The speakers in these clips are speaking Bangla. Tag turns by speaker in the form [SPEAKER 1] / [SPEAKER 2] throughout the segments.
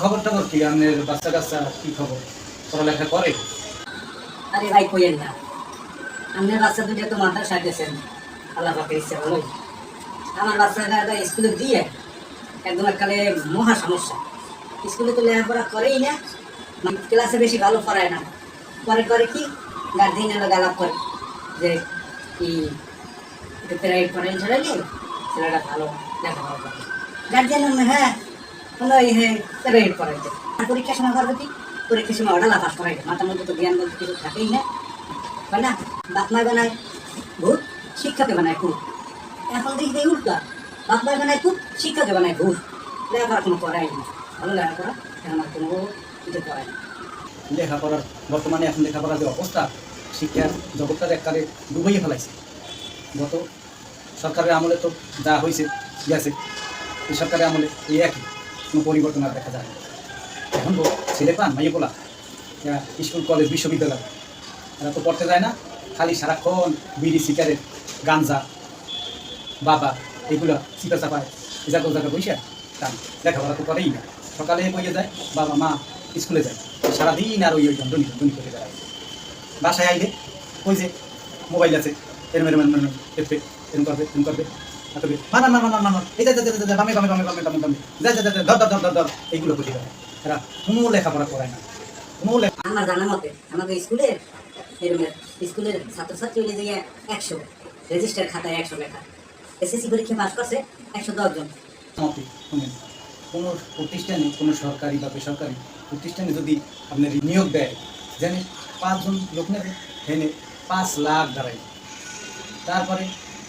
[SPEAKER 1] খবর টবর কি আপনার বাচ্চা কাচ্চা কি খবর, পড়ালেখা করে?
[SPEAKER 2] আরে ভাই কইেন না, আপনার বাচ্চা দুটো তো মাদ্রাসায় গেছেন, আল্লাহ পাকের ইচ্ছা হলোই। আমার বাচ্চাটা স্কুলে দিয়ে একদম এককালে মহা সমস্যা। স্কুলে তো লেখাপড়া করেই না, ক্লাসে বেশি ভালো পড়ায় না। পরে করে কি গার্জিয়ান এলো গালাপ করে যে কি একটু প্রাইভেট পড়াই ঝরাইলে ছেলেটা ভালো লেখাপড়া করে। গার্জিয়ান হ্যাঁ হ্যাঁ প্রাইভেট পড়াইতে, আর পরীক্ষার সময় করবে কি, পরীক্ষার সময় অর্ডার পাস করাইবে। মাথার মধ্যে তো জ্ঞান বলতে কিছু থাকেই না, হয় না? বাপমায় বানায় ভূত, শিক্ষাকে বানায় ভূত। এখন দেখি এই উল্টা, বাপমায় বানায় ভূত, শিক্ষাকে বানায় ভূত। লেখাপড়া কোনো করাই না, ভালো লেখাপড়া আমার কোনো কিছু করায় না।
[SPEAKER 1] লেখাপড়ার বর্তমানে এখন লেখাপড়ার যে অবস্থা, শিক্ষার জগৎটার এককালে ডুবাইয়ে ফেলাইছে। গত সরকারের আমলে তো যা হয়েছে গেছে, এই সরকারের আমলে এই একই, কোনো পরিবর্তন আর দেখা যায় না। এখন তো ছেলে পান মাইয়ে পোলা স্কুল কলেজ বিশ্ববিদ্যালয়, এরা তো পড়তে যায় না, খালি সারাক্ষণ বিড়ি সিগারেট গাঞ্জা বাবা এগুলো চিপা চাপায় জায়গা জায়গা বসে টান, লেখাপড়া তো করেই না। সকালে বইয়ে যায়, বাবা মা স্কুলে যায়, সারাদিন আর ওই দনি দনি করে বেড়ায়। বাসায় আইলে ওই যে মোবাইল আছে, এরম এরম এরম এরম এরম করবে এরম করবে এই বামে বামে বামে বামে বামে বামে যা যা ধর ধর ধর ধর ধর এইগুলো বুঝে বেড়ায়। এরা কোনো লেখাপড়া করায় না, কোনো
[SPEAKER 2] আমার জানা মতে আমাদের স্কুলের স্কুলের ছাত্রছাত্রী হলে যে 100 রেজিস্টার খাতায় 100 লেখা, এসএসসি পরীক্ষা পাস করছে 110 জন।
[SPEAKER 1] মতে শুনেন, কোনো প্রতিষ্ঠানে, কোনো সরকারি বা বেসরকারি প্রতিষ্ঠানে যদি আপনার নিয়োগ দেয়, যেন 5 জন লোক নেবে, হেনে 5 লাখ দাঁড়ায়। তারপরে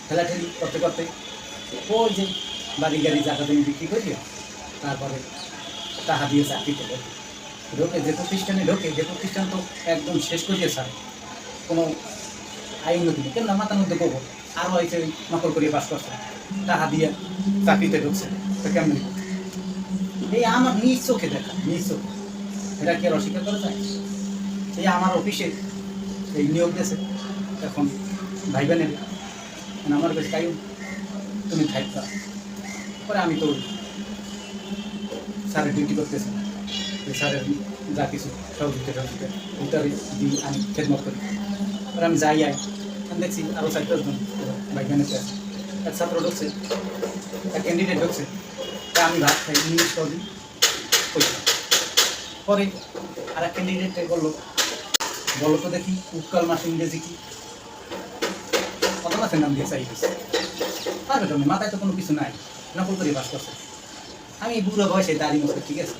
[SPEAKER 1] ঠেলাঠেলি করতে করতে ওই যে বাড়ি গাড়ি জায়গা জমি বিক্রি করিয়া তারপরে টাকা দিয়ে চাকরি করে ঢোকে। যে প্রতিষ্ঠানে ঢোকে, যে প্রতিষ্ঠান তো একদম শেষ করিয়ে ছাড়ে, কোনো আইন উন্নতি নেই। কেন মাথার মধ্যে করবো আরও এসে নকল করিয়ে পাস করছে, টাকা দিয়ে চাকরিতে ঢুকছে, তো কেমন? এই আমার নিজ চোখে দেখা, নিজ চোখে, এটা কি আর অস্বীকার করা যায়? এই আমার অফিসে এই নিয়োগ দিয়েছে, এখন ভাইবা নেবে, আমার বেশ তাই তুমি থাকবা। পরে আমি তো স্যারের ডিউটি করতেছি, স্যারের যা কিছু সহযোগিতা দিই, আমি খেদমত করি। পরে আমি যাই আমি দেখছি আরও 4-5 জন ভাইবা নেতে আছে। এক ছাত্র ঢুকছে, এক ক্যান্ডিডেট ঢুকছে, তা আমি ভাত খাই ইংলিশ করি। পরে আর এক ক্যান্ডিডেটে বলো তো দেখি উৎকল মাস ইংরেজি কি, কত মাসের নাম দিয়ে চাই গেছে, পারবে তুমি, মাথায় তো কোনো কিছু নাই, নকল করে বাস করছে। আমি বুড়ো বয়সে দাড়ি মতো ঠিক আছে,